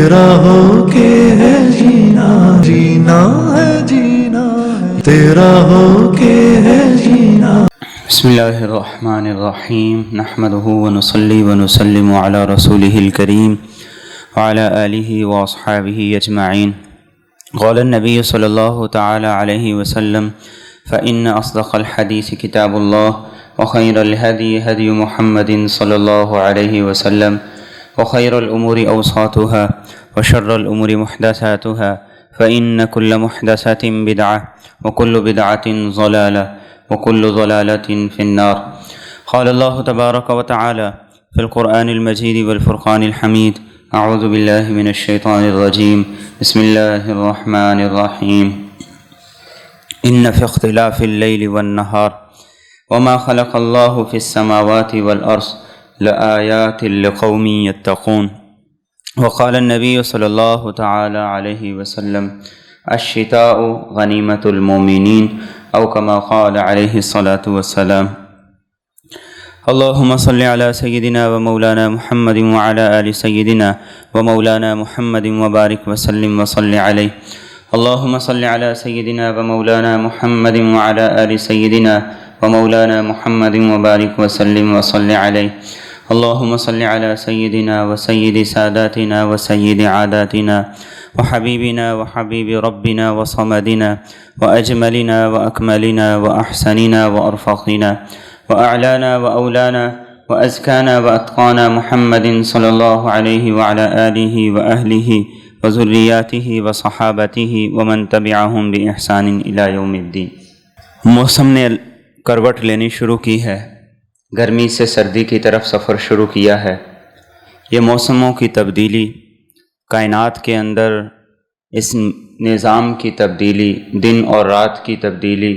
تیرا ہو کے ہے جینا، جینا ہے جینا ہے، تیرا ہو کے ہے جینا۔ بسم اللہ الرحمن الرحیم، نحمده ونصلی ونسلم علی رسوله الکریم وعلی آلہ واصحابہ اجمعین۔ قال النبی صلی اللہ تعالی علیہ وسلم فإن أصدق الحدیث کتاب اللہ وخیر الہدی ہدی محمد صلی اللہ علیہ وسلم وخیر الامور اوساطها وشر الامور محدثاتها فإن كل محدثة بدعة وكل بدعة ضلالة وكل ضلالة في النار۔ قال الله تبارك وتعالى في القرآن المجيد والفرقان الحميد: أعوذ بالله من الشيطان الرجيم، بسم الله الرحمن الرحيم۔ إن في اختلاف الليل والنهار وما خلق الله في السماوات والأرض لآيات لقوم يتقون۔ وقال النبي صلى الله تعالى عليه وسلم: الشتاء غنیمۃ المؤمنین، او کما قال علیہ الصلاۃ والسلام۔ اللهم صل على سيدنا ومولانا محمد وعلى آل سيدنا ومولانا محمد وبارك وسلم وصل عليه۔ اللهم صل على سيدنا ومولانا محمد وعلى آل سيدنا ومولانا محمد وبارك وسلم وصل عليه۔ اللهم صل على سيدنا وسيد ساداتنا وسيد عاداتنا وحبيبنا وحبيب ربنا وصمدنا وأجملنا وأكملنا وأحسننا وأرفقنا وأعلانا وأولانا وأزكانا وأتقانا محمد صلى الله عليه وعلى آله وأهله وذرياته وصحابته ومن تبعهم بإحسان إلى يوم الدين۔ موسم نے کروٹ لینی شروع کی ہے، گرمی سے سردی کی طرف سفر شروع کیا ہے۔ یہ موسموں کی تبدیلی، کائنات کے اندر اس نظام کی تبدیلی، دن اور رات کی تبدیلی،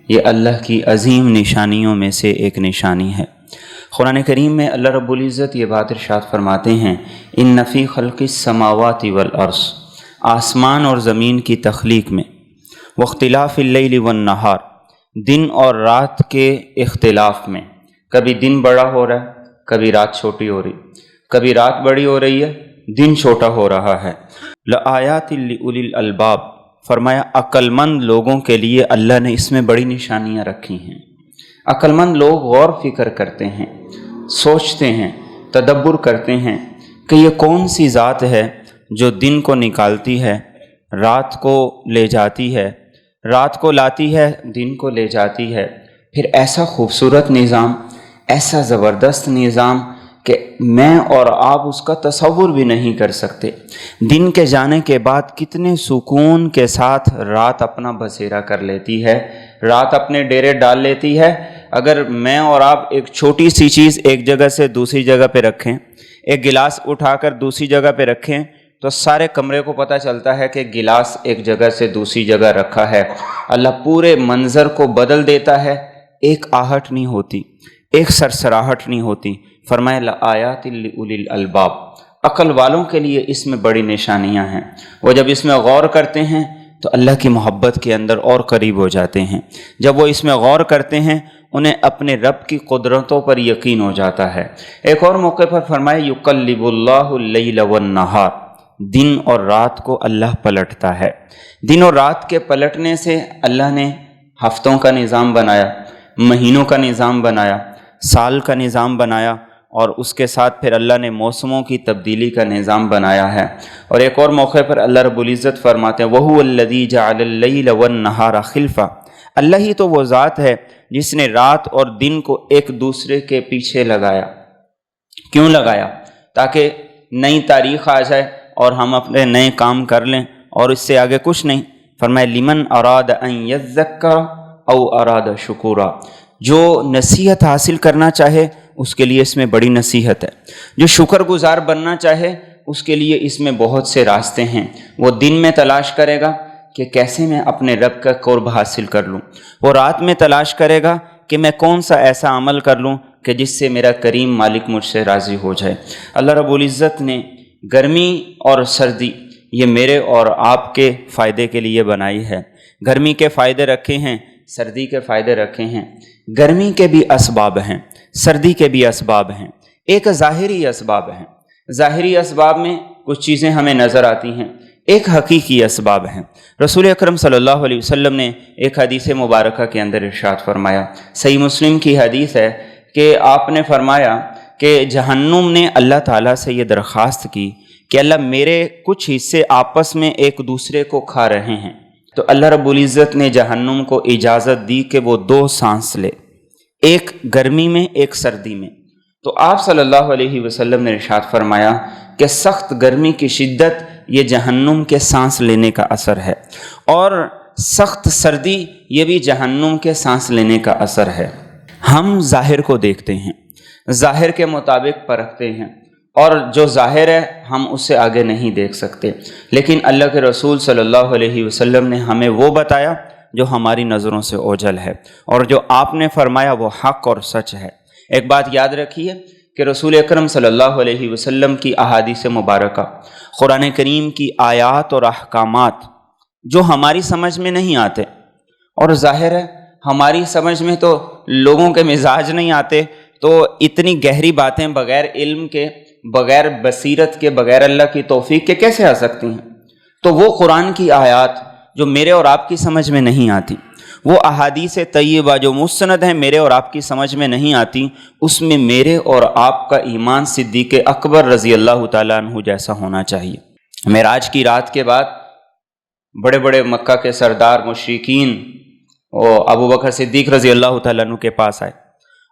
یہ اللہ کی عظیم نشانیوں میں سے ایک نشانی ہے۔ قرآن کریم میں اللہ رب العزت یہ بات ارشاد فرماتے ہیں: ان فی خلق السماوات والارض، آسمان اور زمین کی تخلیق میں، واختلاف اللیل والنہار، دن اور رات کے اختلاف میں، کبھی دن بڑا ہو رہا ہے، کبھی رات چھوٹی ہو رہی، کبھی رات بڑی ہو رہی ہے، دن چھوٹا ہو رہا ہے۔ لآیات لأولی الالباب، فرمایا عقل مند لوگوں کے لیے اللہ نے اس میں بڑی نشانیاں رکھی ہیں۔ عقل مند لوگ غور فکر کرتے ہیں، سوچتے ہیں، تدبر کرتے ہیں کہ یہ کون سی ذات ہے جو دن کو نکالتی ہے، رات کو لے جاتی ہے، رات کو لاتی ہے، دن کو لے جاتی ہے، پھر ایسا خوبصورت نظام، ایسا زبردست نظام کہ میں اور آپ اس کا تصور بھی نہیں کر سکتے۔ دن کے جانے کے بعد کتنے سکون کے ساتھ رات اپنا بسیرا کر لیتی ہے، رات اپنے ڈیرے ڈال لیتی ہے۔ اگر میں اور آپ ایک چھوٹی سی چیز ایک جگہ سے دوسری جگہ پہ رکھیں، ایک گلاس اٹھا کر دوسری جگہ پہ رکھیں، تو سارے کمرے کو پتہ چلتا ہے کہ گلاس ایک جگہ سے دوسری جگہ رکھا ہے۔ اللہ پورے منظر کو بدل دیتا ہے، ایک آہٹ نہیں ہوتی، ایک سرسراہٹ نہیں ہوتی۔ فرمایا لآیات لأولی الالباب، عقل والوں کے لیے اس میں بڑی نشانیاں ہیں۔ وہ جب اس میں غور کرتے ہیں تو اللہ کی محبت کے اندر اور قریب ہو جاتے ہیں۔ جب وہ اس میں غور کرتے ہیں انہیں اپنے رب کی قدرتوں پر یقین ہو جاتا ہے۔ ایک اور موقع پر فرمایا یقلب اللہ اللیل والنہار، دن اور رات کو اللہ پلٹتا ہے۔ دن اور رات کے پلٹنے سے اللہ نے ہفتوں کا نظام بنایا، مہینوں کا نظام بنایا، سال کا نظام بنایا، اور اس کے ساتھ پھر اللہ نے موسموں کی تبدیلی کا نظام بنایا ہے۔ اور ایک اور موقع پر اللہ رب العزت فرماتے ہیں وَهُوَ الَّذِي جَعَلَ اللَّيْلَ وَالنَّهَارَ خِلْفَةً، اللہ ہی تو وہ ذات ہے جس نے رات اور دن کو ایک دوسرے کے پیچھے لگایا۔ کیوں لگایا؟ تاکہ نئی تاریخ آ جائے اور ہم اپنے نئے کام کر لیں، اور اس سے آگے کچھ نہیں۔ فرمایا لِمَنْ أَرَادَ أَنْ يَذَّكَّرَ أَوْ أَرَادَ شُكُورًا، جو نصیحت حاصل کرنا چاہے اس کے لیے اس میں بڑی نصیحت ہے، جو شکر گزار بننا چاہے اس کے لیے اس میں بہت سے راستے ہیں۔ وہ دن میں تلاش کرے گا کہ کیسے میں اپنے رب کا قرب حاصل کر لوں، وہ رات میں تلاش کرے گا کہ میں کون سا ایسا عمل کر لوں کہ جس سے میرا کریم مالک مجھ سے راضی ہو جائے۔ اللہ رب العزت نے گرمی اور سردی یہ میرے اور آپ کے فائدے کے لیے بنائی ہے۔ گرمی کے فائدے رکھے ہیں، سردی کے فائدے رکھے ہیں۔ گرمی کے بھی اسباب ہیں، سردی کے بھی اسباب ہیں۔ ایک ظاہری اسباب ہیں، ظاہری اسباب میں کچھ چیزیں ہمیں نظر آتی ہیں، ایک حقیقی اسباب ہیں۔ رسول اکرم صلی اللہ علیہ وسلم نے ایک حدیث مبارکہ کے اندر ارشاد فرمایا، صحیح مسلم کی حدیث ہے کہ آپ نے فرمایا کہ جہنم نے اللہ تعالیٰ سے یہ درخواست کی کہ اللہ میرے کچھ حصے آپس میں ایک دوسرے کو کھا رہے ہیں، تو اللہ رب العزت نے جہنم کو اجازت دی کہ وہ 2 سانس لے، ایک گرمی میں ایک سردی میں۔ تو آپ صلی اللہ علیہ وسلم نے ارشاد فرمایا کہ سخت گرمی کی شدت یہ جہنم کے سانس لینے کا اثر ہے، اور سخت سردی یہ بھی جہنم کے سانس لینے کا اثر ہے۔ ہم ظاہر کو دیکھتے ہیں، ظاہر کے مطابق پرکھتے ہیں، اور جو ظاہر ہے ہم اس سے آگے نہیں دیکھ سکتے، لیکن اللہ کے رسول صلی اللہ علیہ وسلم نے ہمیں وہ بتایا جو ہماری نظروں سے اوجھل ہے، اور جو آپ نے فرمایا وہ حق اور سچ ہے۔ ایک بات یاد رکھیے کہ رسول اکرم صلی اللہ علیہ وسلم کی احادیث مبارکہ، قرآن کریم کی آیات اور احکامات جو ہماری سمجھ میں نہیں آتے، اور ظاہر ہے ہماری سمجھ میں تو لوگوں کے مزاج نہیں آتے، تو اتنی گہری باتیں بغیر علم کے، بغیر بصیرت کے، بغیر اللہ کی توفیق کے کیسے آ سکتی ہیں؟ تو وہ قرآن کی آیات جو میرے اور آپ کی سمجھ میں نہیں آتی، وہ احادیث طیبہ جو مستند ہیں میرے اور آپ کی سمجھ میں نہیں آتی، اس میں میرے اور آپ کا ایمان صدیق اکبر رضی اللہ تعالیٰ عنہ جیسا ہونا چاہیے۔ معراج کی رات کے بعد بڑے بڑے مکہ کے سردار مشرکین اور ابو بکر صدیق رضی اللہ تعالیٰ عنہ کے پاس آئے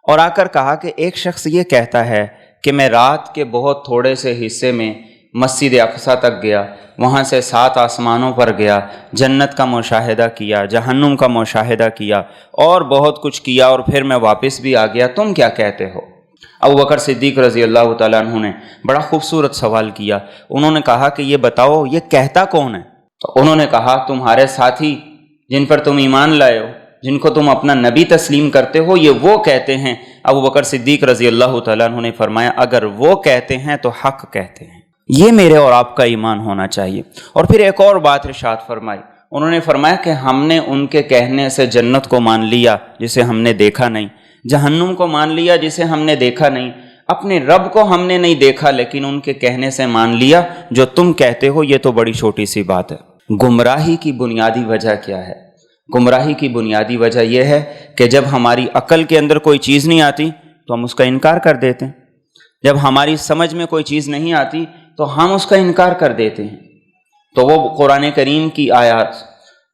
اور آ کر کہا کہ ایک شخص یہ کہتا ہے کہ میں رات کے بہت تھوڑے سے حصے میں مسجد اقصیٰ تک گیا، وہاں سے 7 آسمانوں پر گیا، جنت کا مشاہدہ کیا، جہنم کا مشاہدہ کیا، اور بہت کچھ کیا، اور پھر میں واپس بھی آ گیا، تم کیا کہتے ہو؟ ابو بکر صدیق رضی اللہ تعالیٰ عنہ نے بڑا خوبصورت سوال کیا۔ انہوں نے کہا کہ یہ بتاؤ یہ کہتا کون ہے؟ تو انہوں نے کہا تمہارے ساتھی جن پر تم ایمان لائے ہو، جن کو تم اپنا نبی تسلیم کرتے ہو، یہ وہ کہتے ہیں۔ ابو بکر صدیق رضی اللہ تعالیٰ عنہ نے فرمایا اگر وہ کہتے ہیں تو حق کہتے ہیں، یہ میرے اور آپ کا ایمان ہونا چاہیے۔ اور پھر ایک اور بات ارشاد فرمائی، انہوں نے فرمایا کہ ہم نے ان کے کہنے سے جنت کو مان لیا جسے ہم نے دیکھا نہیں، جہنم کو مان لیا جسے ہم نے دیکھا نہیں، اپنے رب کو ہم نے نہیں دیکھا لیکن ان کے کہنے سے مان لیا، جو تم کہتے ہو یہ تو بڑی چھوٹی سی بات ہے۔ گمراہی کی بنیادی وجہ کیا ہے؟ گمراہی کی بنیادی وجہ یہ ہے کہ جب ہماری عقل کے اندر کوئی چیز نہیں آتی تو ہم اس کا انکار کر دیتے ہیں، جب ہماری سمجھ میں کوئی چیز نہیں آتی تو ہم اس کا انکار کر دیتے ہیں۔ تو وہ قرآن کریم کی آیات،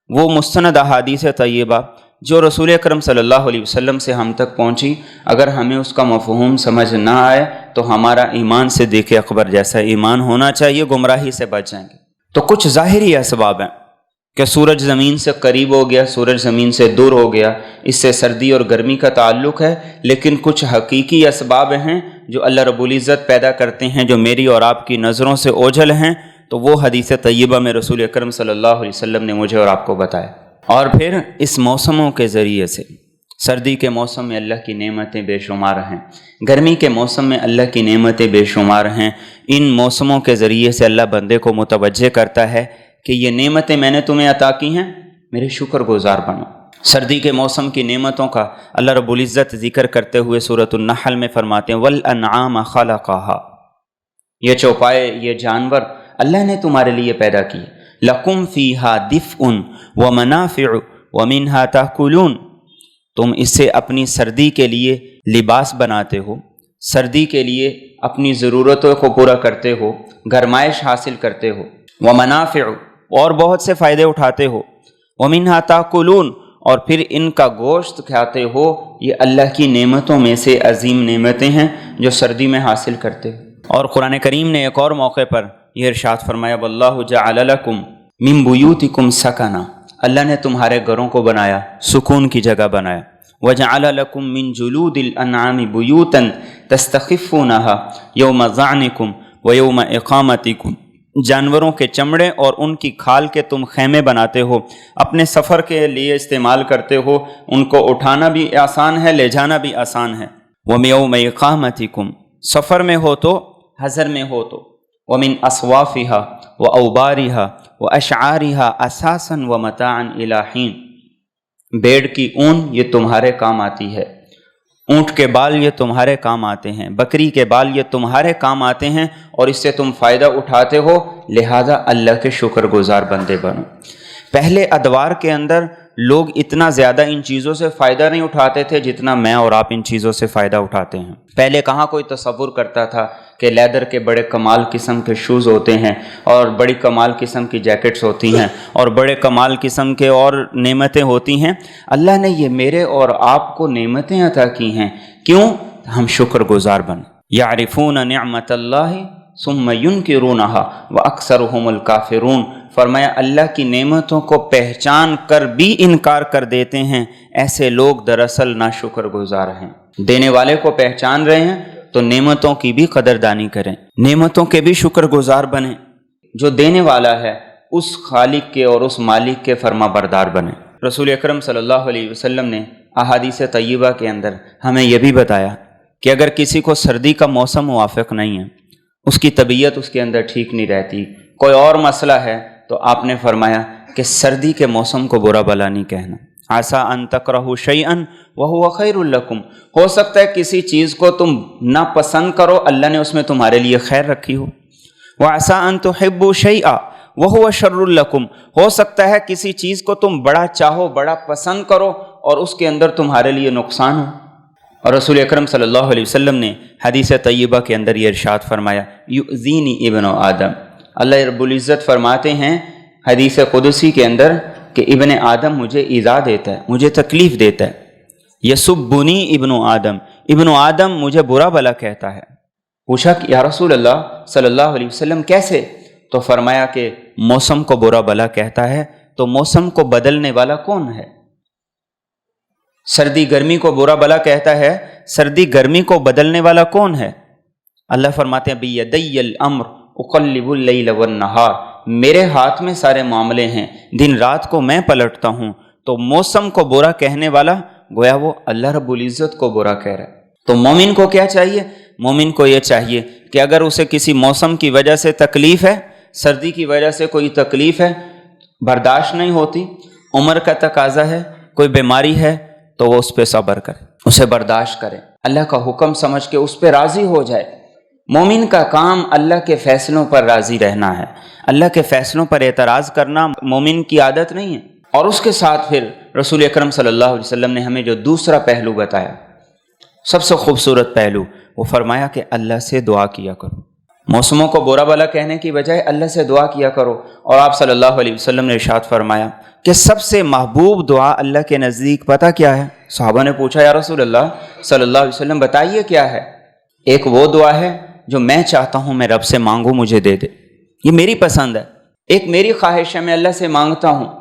وہ مستند احادیث طیبہ جو رسول اکرم صلی اللہ علیہ وسلم سے ہم تک پہنچی، اگر ہمیں اس کا مفہوم سمجھ نہ آئے تو ہمارا ایمان صدیق اکبر جیسا ایمان ہونا چاہیے، گمراہی سے بچ جائیں گے۔ تو کچھ ظاہری اسباب ہیں کہ سورج زمین سے قریب ہو گیا، سورج زمین سے دور ہو گیا، اس سے سردی اور گرمی کا تعلق ہے، لیکن کچھ حقیقی اسباب ہیں جو اللہ رب العزت پیدا کرتے ہیں جو میری اور آپ کی نظروں سے اوجھل ہیں، تو وہ حدیث طیبہ میں رسول اکرم صلی اللہ علیہ وسلم نے مجھے اور آپ کو بتایا۔ اور پھر اس موسموں کے ذریعے سے، سردی کے موسم میں اللہ کی نعمتیں بے شمار ہیں، گرمی کے موسم میں اللہ کی نعمتیں بے شمار ہیں، ان موسموں کے ذریعے سے اللہ بندے کو متوجہ کرتا ہے کہ یہ نعمتیں میں نے تمہیں عطا کی ہیں، میرے شکر گزار بنو۔ سردی کے موسم کی نعمتوں کا اللہ رب العزت ذکر کرتے ہوئے سورۃ النحل میں فرماتے ہیں وَالْأَنْعَامَ خَلَقَهَا، یہ چوپائے، یہ جانور اللہ نے تمہارے لیے پیدا کیے، لَكُمْ فِيهَا دِفْءٌ وَمَنَافِعُ وَمِنْهَا تَأْكُلُونَ، تم اس سے اپنی سردی کے لیے لباس بناتے ہو، سردی کے لیے اپنی ضرورتوں کو پورا کرتے ہو، گرمائش حاصل کرتے ہو، وَمَنَافِعُ اور بہت سے فائدے اٹھاتے ہو، وَمِنْهَا تَأْكُلُونَ اور پھر ان کا گوشت کھاتے ہو، یہ اللہ کی نعمتوں میں سے عظیم نعمتیں ہیں جو سردی میں حاصل کرتے ہو۔ اور قرآن کریم نے ایک اور موقع پر یہ ارشاد فرمایا وَاللَّهُ جَعَلَ لَكُم مِّن بُيُوتِكُمْ سَكَنًا، اللہ نے تمہارے گھروں کو بنایا، سکون کی جگہ بنایا، وَجَعَلَ لَكُم مِّن جُلُودِ الْأَنْعَامِ بُيُوتًا تَسْتَخِفُّونَهَا يَوْمَ ظَعْنِكُمْ وَيَوْمَ إِقَامَتِكُمْ، جانوروں کے چمڑے اور ان کی کھال کے تم خیمے بناتے ہو، اپنے سفر کے لیے استعمال کرتے ہو، ان کو اٹھانا بھی آسان ہے، لے جانا بھی آسان ہے۔ وَيَوْمَ إِقَامَتِكُمْ، سفر میں ہو تو، حضر میں ہو تو، وَمِنْ أَصْوَافِهَا وَأَوْبَارِهَا وَأَشْعَارِهَا أَسَاسًا وَمَتَاعًا إِلَىٰ حِينٍ، بیڑ کی اون یہ تمہارے کام آتی ہے، اونٹ کے بال یہ تمہارے کام آتے ہیں، بکری کے بال یہ تمہارے کام آتے ہیں اور اس سے تم فائدہ اٹھاتے ہو، لہذا اللہ کے شکر گزار بندے بنو۔ پہلے ادوار کے اندر لوگ اتنا زیادہ ان چیزوں سے فائدہ نہیں اٹھاتے تھے جتنا میں اور آپ ان چیزوں سے فائدہ اٹھاتے ہیں۔ پہلے کہاں کوئی تصور کرتا تھا کہ لیدر کے بڑے کمال قسم کے شوز ہوتے ہیں اور بڑی کمال قسم کی جیکٹس ہوتی ہیں اور بڑے کمال قسم کے اور نعمتیں ہوتی ہیں۔ اللہ نے یہ میرے اور آپ کو نعمتیں عطا کی ہیں، کیوں؟ ہم شکر گزار بنیں۔ یعرفون نعمت اللہ ثم ینکرونها واکثرهم الکافرون، فرمایا اللہ کی نعمتوں کو پہچان کر بھی انکار کر دیتے ہیں، ایسے لوگ دراصل ناشکر گزار ہیں۔ دینے والے کو پہچان رہے ہیں تو نعمتوں کی بھی قدردانی کریں، نعمتوں کے بھی شکر گزار بنیں۔ جو دینے والا ہے اس خالق کے اور اس مالک کے فرما بردار بنیں۔ رسول اکرم صلی اللہ علیہ وسلم نے احادیث طیبہ کے اندر ہمیں یہ بھی بتایا کہ اگر کسی کو سردی کا موسم موافق نہیں ہے، اس کی طبیعت اس کے اندر ٹھیک نہیں رہتی، کوئی اور مسئلہ ہے، تو آپ نے فرمایا کہ سردی کے موسم کو برا بلا نہیں کہنا۔ عسیٰ ان تکرہوا شیئا وہو خیر لکم، ہو سکتا ہے کسی چیز کو تم نہ پسند کرو، اللہ نے اس میں تمہارے لیے خیر رکھی ہو۔ وعسیٰ ان تحبوا شیئا وہو شر لکم، ہو سکتا ہے کسی چیز کو تم بڑا چاہو، بڑا پسند کرو اور اس کے اندر تمہارے لیے نقصان ہو۔ اور رسول اکرم صلی اللہ علیہ وسلم نے حدیث طیبہ کے اندر یہ ارشاد فرمایا، یؤذینی ابن آدم، اللہ رب العزت فرماتے ہیں حدیث قدسی کے اندر کہ ابن آدم مجھے ایذا دیتا ہے، مجھے تکلیف دیتا ہے۔ یسبنی ابن آدم مجھے برا بلا کہتا ہے۔ پوچھا کہ یا رسول اللہ صلی اللہ علیہ وسلم کیسے؟ تو فرمایا کہ موسم کو برا بلا کہتا ہے، تو موسم کو بدلنے والا کون ہے؟ سردی گرمی کو برا بلا کہتا ہے، سردی گرمی کو بدلنے والا کون ہے؟ اللہ فرماتے ہیں بیدی الامر اقلب اللیل والنہار، میرے ہاتھ میں سارے معاملے ہیں، دن رات کو میں پلٹتا ہوں۔ تو موسم کو برا کہنے والا گویا وہ اللہ رب العزت کو برا کہہ رہا ہے۔ تو مومن کو کیا چاہیے؟ مومن کو یہ چاہیے کہ اگر اسے کسی موسم کی وجہ سے تکلیف ہے، سردی کی وجہ سے کوئی تکلیف ہے، برداشت نہیں ہوتی، عمر کا تقاضا ہے، کوئی بیماری ہے، تو وہ اس پہ صبر کرے، اسے برداشت کرے، اللہ کا حکم سمجھ کے اس پہ راضی ہو جائے۔ مومن کا کام اللہ کے فیصلوں پر راضی رہنا ہے، اللہ کے فیصلوں پر اعتراض کرنا مومن کی عادت نہیں ہے۔ اور اس کے ساتھ پھر رسول اکرم صلی اللہ علیہ وسلم نے ہمیں جو دوسرا پہلو بتایا، سب سے خوبصورت پہلو، وہ فرمایا کہ اللہ سے دعا کیا کرو۔ موسموں کو برا بلا کہنے کی بجائے اللہ سے دعا کیا کرو۔ اور آپ صلی اللہ علیہ وسلم نے ارشاد فرمایا کہ سب سے محبوب دعا اللہ کے نزدیک پتہ کیا ہے؟ صحابہ نے پوچھا یا رسول اللہ صلی اللہ علیہ وسلم بتائیے کیا ہے؟ ایک وہ دعا ہے جو میں چاہتا ہوں میں رب سے مانگوں مجھے دے دے، یہ میری پسند ہے۔ ایک میری خواہش ہے میں اللہ سے مانگتا ہوں،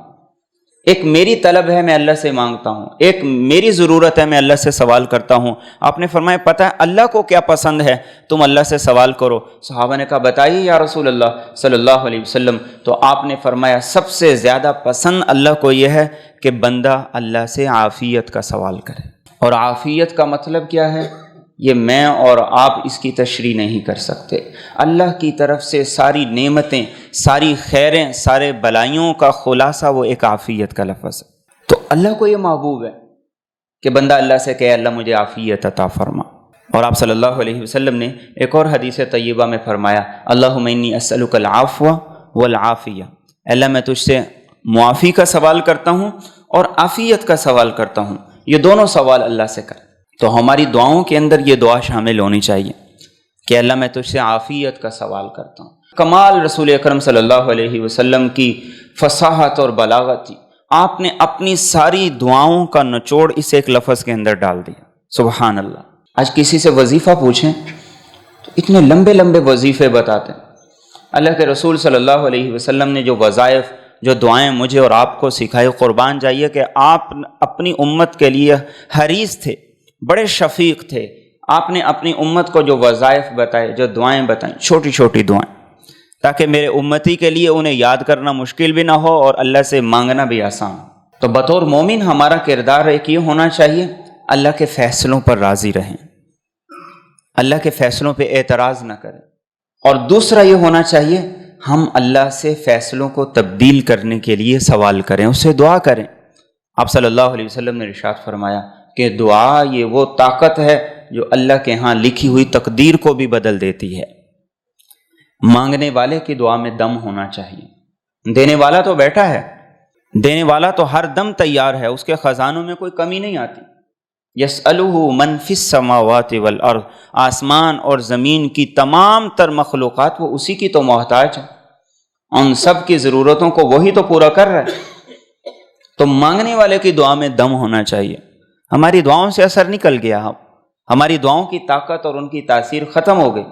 ایک میری طلب ہے میں اللہ سے مانگتا ہوں، ایک میری ضرورت ہے میں اللہ سے سوال کرتا ہوں۔ آپ نے فرمایا پتہ ہے اللہ کو کیا پسند ہے، تم اللہ سے سوال کرو۔ صحابہ نے کہا بتائیے یا رسول اللہ صلی اللہ علیہ وسلم۔ تو آپ نے فرمایا سب سے زیادہ پسند اللہ کو یہ ہے کہ بندہ اللہ سے عافیت کا سوال کرے۔ اور عافیت کا مطلب کیا ہے؟ یہ میں اور آپ اس کی تشریح نہیں کر سکتے۔ اللہ کی طرف سے ساری نعمتیں، ساری خیریں، سارے بلائیوں کا خلاصہ وہ ایک عافیت کا لفظ ہے۔ تو اللہ کو یہ محبوب ہے کہ بندہ اللہ سے کہے اللہ مجھے عافیت عطا فرما۔ اور آپ صلی اللہ علیہ وسلم نے ایک اور حدیث طیبہ میں فرمایا اللہم انی اسألک العفو والعافیہ، اللہ میں تجھ سے معافی کا سوال کرتا ہوں اور عافیت کا سوال کرتا ہوں، یہ دونوں سوال اللہ سے کر۔ تو ہماری دعاؤں کے اندر یہ دعا شامل ہونی چاہیے کہ اللہ میں تجھ سے عافیت کا سوال کرتا ہوں۔ کمال رسول اکرم صلی اللہ علیہ وسلم کی فصاحت اور بلاغت تھی، آپ نے اپنی ساری دعاؤں کا نچوڑ اس ایک لفظ کے اندر ڈال دیا، سبحان اللہ۔ آج کسی سے وظیفہ پوچھیں تو اتنے لمبے لمبے وظیفے بتاتے ہیں۔ اللہ کے رسول صلی اللہ علیہ وسلم نے جو وظائف، جو دعائیں مجھے اور آپ کو سکھائی، قربان جائیے کہ آپ اپنی امت کے لیے حریص تھے، بڑے شفیق تھے۔ آپ نے اپنی امت کو جو وظائف بتائے، جو دعائیں بتائیں، چھوٹی چھوٹی دعائیں، تاکہ میرے امتی کے لیے انہیں یاد کرنا مشکل بھی نہ ہو اور اللہ سے مانگنا بھی آسان ہو۔ تو بطور مومن ہمارا کردار ایک یہ ہونا چاہیے، اللہ کے فیصلوں پر راضی رہیں، اللہ کے فیصلوں پہ اعتراض نہ کریں۔ اور دوسرا یہ ہونا چاہیے ہم اللہ سے فیصلوں کو تبدیل کرنے کے لیے سوال کریں، اس سے دعا کریں۔ آپ صلی اللہ علیہ وسلم نے ارشاد فرمایا کہ دعا یہ وہ طاقت ہے جو اللہ کے ہاں لکھی ہوئی تقدیر کو بھی بدل دیتی ہے۔ مانگنے والے کی دعا میں دم ہونا چاہیے۔ دینے والا تو بیٹھا ہے، دینے والا تو ہر دم تیار ہے، اس کے خزانوں میں کوئی کمی نہیں آتی۔ یسألہ من فی السماوات والارض، آسمان اور زمین کی تمام تر مخلوقات وہ اسی کی تو محتاج ہے، ان سب کی ضرورتوں کو وہی تو پورا کر رہا ہے۔ تو مانگنے والے کی دعا میں دم ہونا چاہیے۔ ہماری دعاؤں سے اثر نکل گیا، ہماری دعاؤں کی طاقت اور ان کی تاثیر ختم ہو گئی،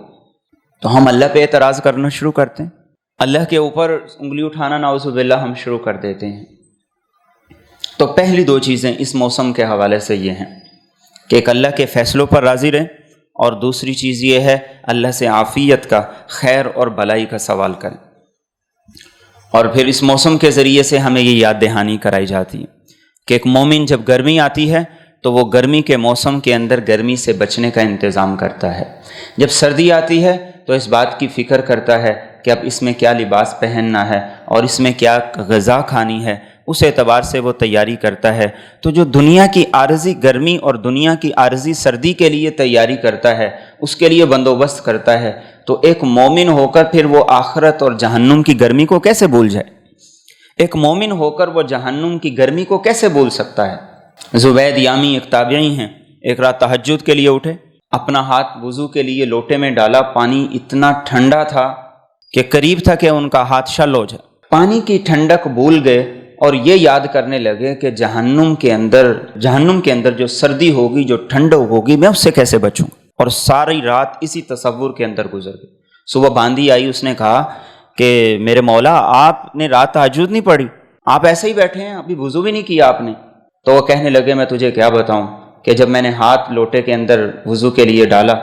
تو ہم اللہ پہ اعتراض کرنا شروع کرتے ہیں، اللہ کے اوپر انگلی اٹھانا نعوذ باللہ ہم شروع کر دیتے ہیں۔ تو پہلی دو چیزیں اس موسم کے حوالے سے یہ ہیں کہ ایک اللہ کے فیصلوں پر راضی رہیں، اور دوسری چیز یہ ہے اللہ سے عافیت کا، خیر اور بھلائی کا سوال کریں۔ اور پھر اس موسم کے ذریعے سے ہمیں یہ یاد دہانی کرائی جاتی ہے کہ ایک مومن جب گرمی آتی ہے تو وہ گرمی کے موسم کے اندر گرمی سے بچنے کا انتظام کرتا ہے، جب سردی آتی ہے تو اس بات کی فکر کرتا ہے کہ اب اس میں کیا لباس پہننا ہے اور اس میں کیا غذا کھانی ہے، اس اعتبار سے وہ تیاری کرتا ہے۔ تو جو دنیا کی عارضی گرمی اور دنیا کی عارضی سردی کے لیے تیاری کرتا ہے، اس کے لیے بندوبست کرتا ہے، تو ایک مومن ہو کر پھر وہ آخرت اور جہنم کی گرمی کو کیسے بھول جائے؟ ایک مومن ہو کر وہ جہنم کی گرمی کو کیسے بھول سکتا ہے؟ زبید یامی ایک تابعی ہیں، ایک رات تہجد کے لیے اٹھے، اپنا ہاتھ وضو کے لیے لوٹے میں ڈالا، پانی اتنا ٹھنڈا تھا کہ قریب تھا کہ ان کا ہاتھ شل ہو جائے۔ پانی کی ٹھنڈک بھول گئے اور یہ یاد کرنے لگے کہ جہنم کے اندر جو سردی ہوگی، جو ٹھنڈک ہوگی، میں اس سے کیسے بچوں؟ اور ساری رات اسی تصور کے اندر گزر گئی۔ صبح باندھی آئی، اس نے کہا کہ میرے مولا آپ نے رات تہجد نہیں پڑھی، آپ ایسے ہی بیٹھے ہیں، ابھی وضو بھی نہیں کیا آپ نے؟ تو وہ کہنے لگے میں تجھے کیا بتاؤں کہ جب میں نے ہاتھ لوٹے کے اندر وضو کے لیے ڈالا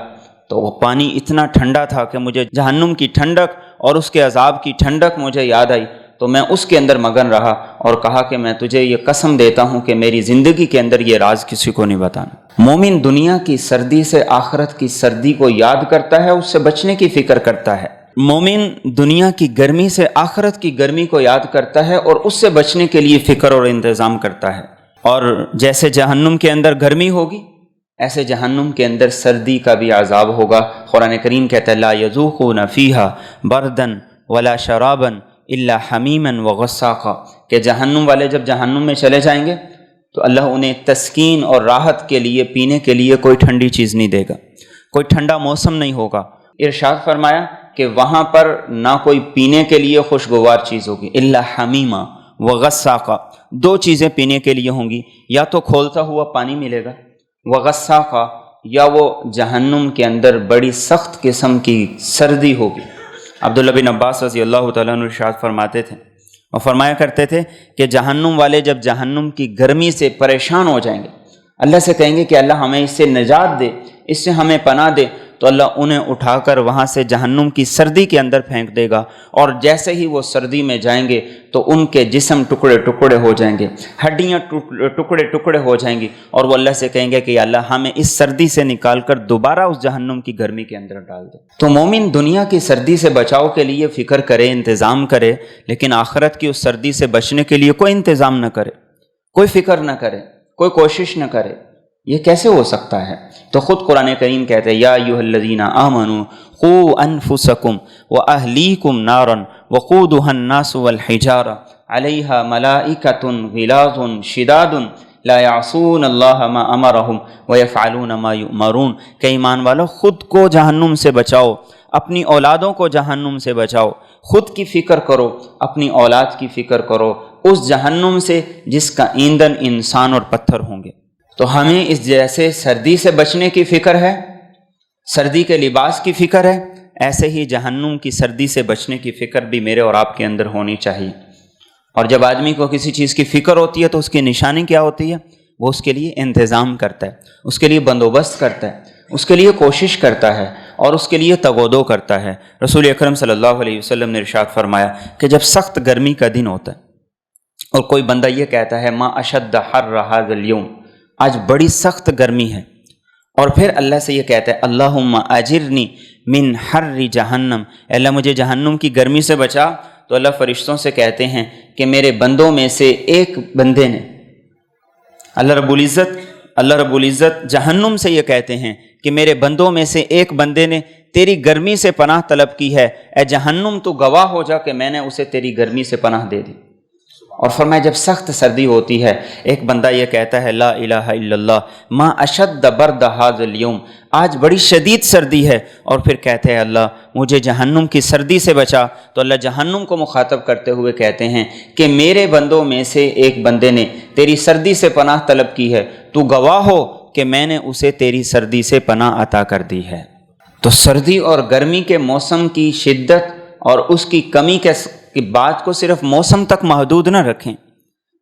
تو وہ پانی اتنا ٹھنڈا تھا کہ مجھے جہنم کی ٹھنڈک اور اس کے عذاب کی ٹھنڈک مجھے یاد آئی، تو میں اس کے اندر مگن رہا اور کہا کہ میں تجھے یہ قسم دیتا ہوں کہ میری زندگی کے اندر یہ راز کسی کو نہیں بتانا۔ مومن دنیا کی سردی سے آخرت کی سردی کو یاد کرتا ہے، اس سے بچنے کی فکر کرتا ہے۔ مومن دنیا کی گرمی سے آخرت کی گرمی کو یاد کرتا ہے اور اس سے بچنے کے لیے فکر اور انتظام کرتا ہے۔ اور جیسے جہنم کے اندر گرمی ہوگی، ایسے جہنم کے اندر سردی کا بھی عذاب ہوگا۔ قرآن کریم کہتا ہے لا یذوقون فیہا بردن ولا شرابا الا حمیما وغساقا، کہ جہنم والے جب جہنم میں چلے جائیں گے تو اللہ انہیں تسکین اور راحت کے لیے پینے کے لیے کوئی ٹھنڈی چیز نہیں دے گا، کوئی ٹھنڈا موسم نہیں ہوگا۔ ارشاد فرمایا کہ وہاں پر نہ کوئی پینے کے لیے خوشگوار چیز ہوگی، الا حمیما وغساقا، دو چیزیں پینے کے لیے ہوں گی، یا تو کھولتا ہوا پانی ملے گا، وغساقا، یا وہ جہنم کے اندر بڑی سخت قسم کی سردی ہوگی۔ عبداللہ بن عباس رضی اللہ تعالیٰ عنہ ارشاد فرماتے تھے اور فرمایا کرتے تھے کہ جہنم والے جب جہنم کی گرمی سے پریشان ہو جائیں گے، اللہ سے کہیں گے کہ اللہ ہمیں اس سے نجات دے، اس سے ہمیں پناہ دے، تو اللہ انہیں اٹھا کر وہاں سے جہنم کی سردی کے اندر پھینک دے گا، اور جیسے ہی وہ سردی میں جائیں گے تو ان کے جسم ٹکڑے ٹکڑے ہو جائیں گے، ہڈیاں ٹکڑے ٹکڑے ہو جائیں گی، اور وہ اللہ سے کہیں گے کہ اللہ ہمیں اس سردی سے نکال کر دوبارہ اس جہنم کی گرمی کے اندر ڈال دے۔ تو مومن دنیا کی سردی سے بچاؤ کے لیے فکر کرے، انتظام کرے، لیکن آخرت کی اس سردی سے بچنے کے لیے کوئی انتظام نہ کرے، کوئی فکر نہ کرے، کوئی کوشش نہ کرے، یہ کیسے ہو سکتا ہے؟ تو خود قرآن کریم کہتے ہیں یا ایھا الذین آمنوا قوا انفسکم واہلیکم نارا وقودھا الناس والحجارہ علیہا ملائکۃ غلاظ شداد لا یعصون اللہ ما امرہم ویفعلون ما یؤمرون، کہ ایمان والو خود کو جہنم سے بچاؤ، اپنی اولادوں کو جہنم سے بچاؤ، خود کی فکر کرو، اپنی اولاد کی فکر کرو، اس جہنم سے جس کا ایندھن انسان اور پتھر ہوں گے۔ تو ہمیں اس جیسے سردی سے بچنے کی فکر ہے، سردی کے لباس کی فکر ہے، ایسے ہی جہنم کی سردی سے بچنے کی فکر بھی میرے اور آپ کے اندر ہونی چاہیے۔ اور جب آدمی کو کسی چیز کی فکر ہوتی ہے تو اس کی نشانی کیا ہوتی ہے؟ وہ اس کے لیے انتظام کرتا ہے، اس کے لیے بندوبست کرتا ہے، اس کے لیے کوشش کرتا ہے، اور اس کے لیے تگودو کرتا ہے۔ رسول اکرم صلی اللہ علیہ وسلم نے ارشاد فرمایا کہ جب سخت گرمی کا دن ہوتا ہے اور کوئی بندہ یہ کہتا ہے ما اشد حر ھذا اليوم، آج بڑی سخت گرمی ہے، اور پھر اللہ سے یہ کہتا ہے اللہم اجرنی من حر جہنم، اللہ مجھے جہنم کی گرمی سے بچا، تو اللہ فرشتوں سے کہتے ہیں کہ میرے بندوں میں سے ایک بندے نے، اللہ رب العزت اللہ رب العزت جہنم سے یہ کہتے ہیں کہ میرے بندوں میں سے ایک بندے نے تیری گرمی سے پناہ طلب کی ہے، اے جہنم تو گواہ ہو جا کہ میں نے اسے تیری گرمی سے پناہ دے دی۔ اور فرمایا جب سخت سردی ہوتی ہے ایک بندہ یہ کہتا ہے لا الہ الا اللہ ما اشد برد ھذا اليوم، آج بڑی شدید سردی ہے، اور پھر کہتے ہیں اللہ مجھے جہنم کی سردی سے بچا، تو اللہ جہنم کو مخاطب کرتے ہوئے کہتے ہیں کہ میرے بندوں میں سے ایک بندے نے تیری سردی سے پناہ طلب کی ہے، تو گواہ ہو کہ میں نے اسے تیری سردی سے پناہ عطا کر دی ہے۔ تو سردی اور گرمی کے موسم کی شدت اور اس کی کمی کی بات کو صرف موسم تک محدود نہ رکھیں،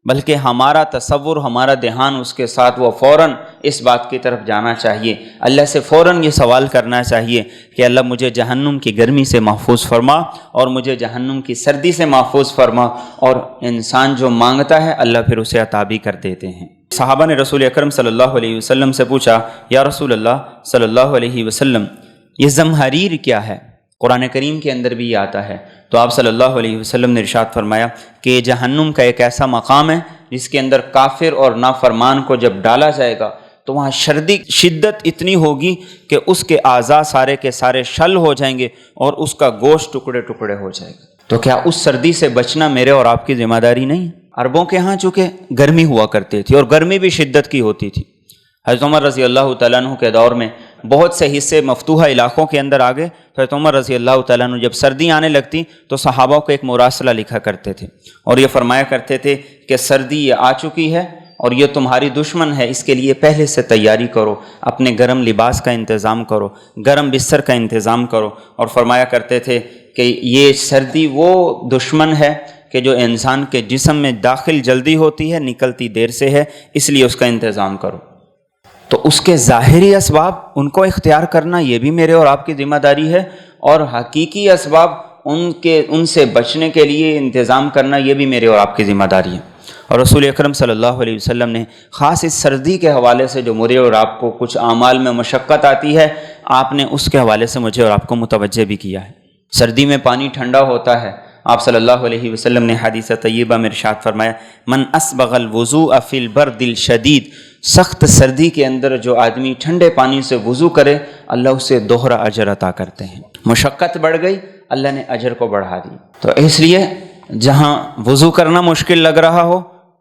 بلکہ ہمارا تصور، ہمارا دھیان اس کے ساتھ وہ فوراً اس بات کی طرف جانا چاہیے، اللہ سے فوراً یہ سوال کرنا چاہیے کہ اللہ مجھے جہنم کی گرمی سے محفوظ فرما اور مجھے جہنم کی سردی سے محفوظ فرما، اور انسان جو مانگتا ہے اللہ پھر اسے عطا بھی کر دیتے ہیں۔ صحابہ نے رسول اکرم صلی اللہ علیہ وسلم سے پوچھا یا رسول اللہ صلی اللہ علیہ وسلم یہ زمہریر کیا ہے؟ قرآن کریم کے اندر بھی یہ آتا ہے، تو آپ صلی اللہ علیہ وسلم نے ارشاد فرمایا کہ جہنم کا ایک ایسا مقام ہے جس کے اندر کافر اور نافرمان کو جب ڈالا جائے گا تو وہاں شدت اتنی ہوگی کہ اس کے اعضاء سارے کے سارے شل ہو جائیں گے اور اس کا گوشت ٹکڑے ٹکڑے ہو جائے گا۔ تو کیا اس سردی سے بچنا میرے اور آپ کی ذمہ داری نہیں؟ عربوں کے ہاں چونکہ گرمی ہوا کرتی تھی اور گرمی بھی شدت کی ہوتی تھی، حضرت عمر رضی اللہ تعالیٰ عنہ کے دور میں بہت سے حصے مفتوحہ علاقوں کے اندر آ گئے، تو حضرت عمر رضی اللہ تعالیٰ عنہ جب سردی آنے لگتی تو صحابہ کو ایک مراسلہ لکھا کرتے تھے اور یہ فرمایا کرتے تھے کہ سردی یہ آ چکی ہے اور یہ تمہاری دشمن ہے، اس کے لیے پہلے سے تیاری کرو، اپنے گرم لباس کا انتظام کرو، گرم بستر کا انتظام کرو، اور فرمایا کرتے تھے کہ یہ سردی وہ دشمن ہے کہ جو انسان کے جسم میں داخل جلدی ہوتی ہے نکلتی دیر سے ہے، اس لیے اس کا انتظام کرو۔ تو اس کے ظاہری اسباب ان کو اختیار کرنا یہ بھی میرے اور آپ کی ذمہ داری ہے، اور حقیقی اسباب ان سے بچنے کے لیے انتظام کرنا یہ بھی میرے اور آپ کی ذمہ داری ہے۔ اور رسول اکرم صلی اللہ علیہ وسلم نے خاص اس سردی کے حوالے سے جو مجھے اور آپ کو کچھ اعمال میں مشقت آتی ہے، آپ نے اس کے حوالے سے مجھے اور آپ کو متوجہ بھی کیا ہے۔ سردی میں پانی ٹھنڈا ہوتا ہے، آپ صلی اللہ علیہ وسلم نے حدیث طیبہ میں ارشاد فرمایا من اسبغ الوضوء فی البرد الشدید، سخت سردی کے اندر جو آدمی ٹھنڈے پانی سے وضو کرے اللہ اسے دوہرا اجر عطا کرتے ہیں۔ مشقت بڑھ گئی، اللہ نے اجر کو بڑھا دی۔ تو اس لیے جہاں وضو کرنا مشکل لگ رہا ہو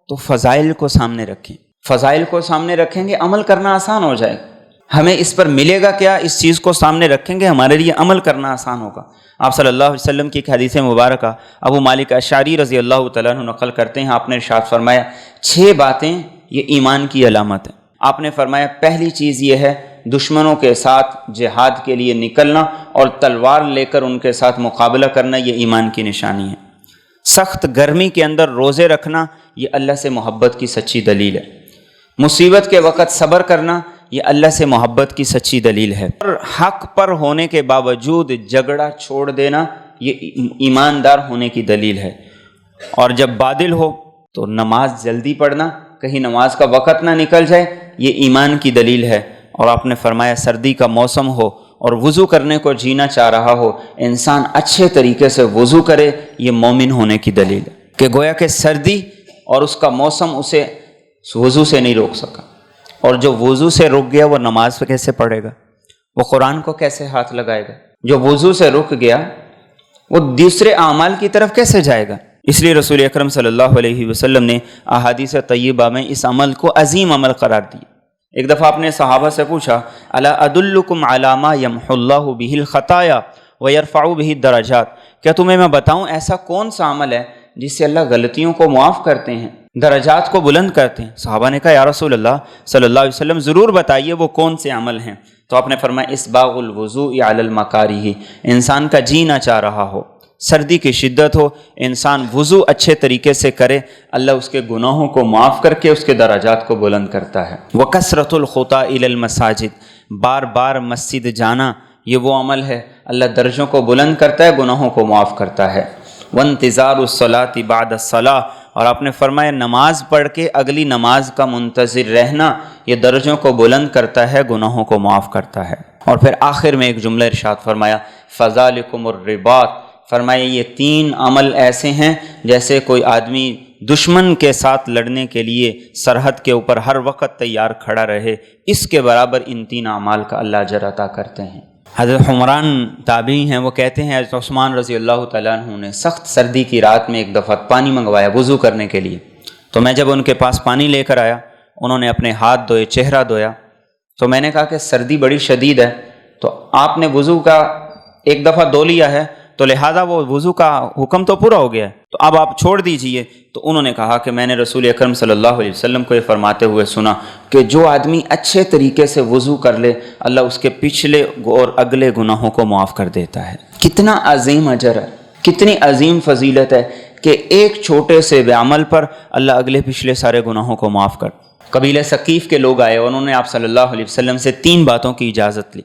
تو فضائل کو سامنے رکھیں، فضائل کو سامنے رکھیں گے عمل کرنا آسان ہو جائے گا۔ ہمیں اس پر ملے گا کیا، اس چیز کو سامنے رکھیں گے ہمارے لیے عمل کرنا آسان ہوگا۔ آپ صلی اللہ علیہ وسلم کی ایک حدیث مبارکہ ابو مالک اشعری رضی اللہ تعالیٰ عنہ نقل کرتے ہیں، آپ نے ارشاد فرمایا 6 باتیں یہ ایمان کی علامت ہے۔ آپ نے فرمایا پہلی چیز یہ ہے دشمنوں کے ساتھ جہاد کے لیے نکلنا اور تلوار لے کر ان کے ساتھ مقابلہ کرنا، یہ ایمان کی نشانی ہے۔ سخت گرمی کے اندر روزے رکھنا یہ اللہ سے محبت کی سچی دلیل ہے۔ مصیبت کے وقت صبر کرنا یہ اللہ سے محبت کی سچی دلیل ہے۔ اور حق پر ہونے کے باوجود جھگڑا چھوڑ دینا یہ ایماندار ہونے کی دلیل ہے۔ اور جب بادل ہو تو نماز جلدی پڑھنا، کہیں نماز کا وقت نہ نکل جائے، یہ ایمان کی دلیل ہے۔ اور آپ نے فرمایا سردی کا موسم ہو اور وضو کرنے کو جینا چاہ رہا ہو، انسان اچھے طریقے سے وضو کرے، یہ مومن ہونے کی دلیل ہے کہ گویا کہ سردی اور اس کا موسم اسے وضو سے نہیں روک سکا، اور جو وضو سے رک گیا وہ نماز پہ کیسے پڑھے گا، وہ قرآن کو کیسے ہاتھ لگائے گا؟ جو وضو سے رک گیا وہ دوسرے اعمال کی طرف کیسے جائے گا؟ اس لیے رسول اکرم صلی اللہ علیہ وسلم نے احادیث طیبہ میں اس عمل کو عظیم عمل قرار دیا۔ ایک دفعہ آپ نے صحابہ سے پوچھا الا ادلکم علی ما یمحو اللہ بہ الخطایا ویرفع بہ الدرجات، کیا تمہیں میں بتاؤں ایسا کون سا عمل ہے جس سے اللہ غلطیوں کو معاف کرتے ہیں، درجات کو بلند کرتے ہیں؟ صحابہ نے کہا یا رسول اللہ صلی اللہ علیہ وسلم ضرور بتائیے وہ کون سے عمل ہیں۔ تو آپ نے فرمایا اسباغ الوضوء علی المکارہ، انسان کا جینا چاہ رہا ہو، سردی کی شدت ہو، انسان وضو اچھے طریقے سے کرے، اللہ اس کے گناہوں کو معاف کر کے اس کے درجات کو بلند کرتا ہے۔ وکثرۃ الخطا الی المساجد، بار بار مسجد جانا یہ وہ عمل ہے اللہ درجوں کو بلند کرتا ہے، گناہوں کو معاف کرتا ہے۔ وانتظار الصلاۃ بعد الصلاۃ، اور آپ نے فرمایا نماز پڑھ کے اگلی نماز کا منتظر رہنا یہ درجوں کو بلند کرتا ہے، گناہوں کو معاف کرتا ہے۔ اور پھر آخر میں ایک جملہ ارشاد فرمایا فذالکم الرباط، فرمایا یہ 3 عمل ایسے ہیں جیسے کوئی آدمی دشمن کے ساتھ لڑنے کے لیے سرحد کے اوپر ہر وقت تیار کھڑا رہے، اس کے برابر ان 3 اعمال کا اللہ اجر عطا کرتے ہیں۔ حضرت حمران تابعی ہیں، وہ کہتے ہیں حضرت عثمان رضی اللہ تعالیٰ عنہ نے سخت سردی کی رات میں ایک دفعہ پانی منگوایا وضو کرنے کے لیے، تو میں جب ان کے پاس پانی لے کر آیا، انہوں نے اپنے ہاتھ دھوئے، چہرہ دھویا، تو میں نے کہا کہ سردی بڑی شدید ہے، تو آپ نے وضو کا ایک دفعہ دھو لیا ہے تو لہذا وہ وضو کا حکم تو پورا ہو گیا ہے، تو اب آپ چھوڑ دیجئے۔ تو انہوں نے کہا کہ میں نے رسول اکرم صلی اللہ علیہ وسلم کو یہ فرماتے ہوئے سنا کہ جو آدمی اچھے طریقے سے وضو کر لے، اللہ اس کے پچھلے اور اگلے گناہوں کو معاف کر دیتا ہے۔ کتنا عظیم اجر ہے، کتنی عظیم فضیلت ہے کہ ایک چھوٹے سے عمل پر اللہ اگلے پچھلے سارے گناہوں کو معاف کر۔ قبیلہ ثقیف کے لوگ آئے، انہوں نے آپ صلی اللہ علیہ وسلم سے 3 باتوں کی اجازت لی،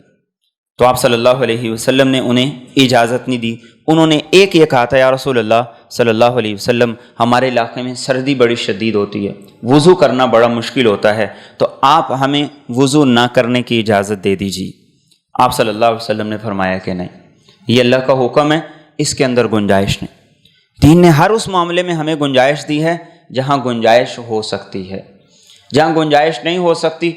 تو آپ صلی اللہ علیہ وسلم نے انہیں اجازت نہیں دی۔ انہوں نے ایک یہ کہا تھا، یا رسول اللہ صلی اللہ علیہ وسلم، ہمارے علاقے میں سردی بڑی شدید ہوتی ہے، وضو کرنا بڑا مشکل ہوتا ہے، تو آپ ہمیں وضو نہ کرنے کی اجازت دے دیجیے۔ آپ صلی اللہ علیہ وسلم نے فرمایا کہ نہیں، یہ اللہ کا حکم ہے، اس کے اندر گنجائش نہیں۔ دین نے ہر اس معاملے میں ہمیں گنجائش دی ہے جہاں گنجائش ہو سکتی ہے، جہاں گنجائش نہیں ہو سکتی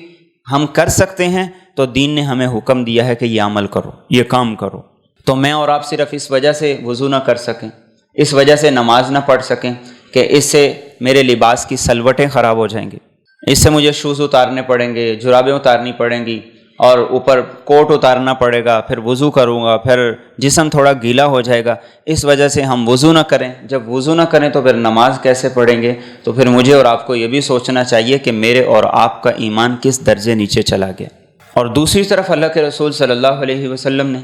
ہم کر سکتے ہیں، تو دین نے ہمیں حکم دیا ہے کہ یہ عمل کرو، یہ کام کرو۔ تو میں اور آپ صرف اس وجہ سے وضو نہ کر سکیں، اس وجہ سے نماز نہ پڑھ سکیں کہ اس سے میرے لباس کی سلوٹیں خراب ہو جائیں گی، اس سے مجھے شوز اتارنے پڑیں گے، جرابیں اتارنی پڑیں گی، اور اوپر کوٹ اتارنا پڑے گا، پھر وضو کروں گا، پھر جسم تھوڑا گیلا ہو جائے گا، اس وجہ سے ہم وضو نہ کریں۔ جب وضو نہ کریں تو پھر نماز کیسے پڑھیں گے؟ تو پھر مجھے اور آپ کو یہ بھی سوچنا چاہیے کہ میرے اور آپ کا ایمان کس درجے نیچے چلا گیا۔ اور دوسری طرف اللہ کے رسول صلی اللہ علیہ وسلم نے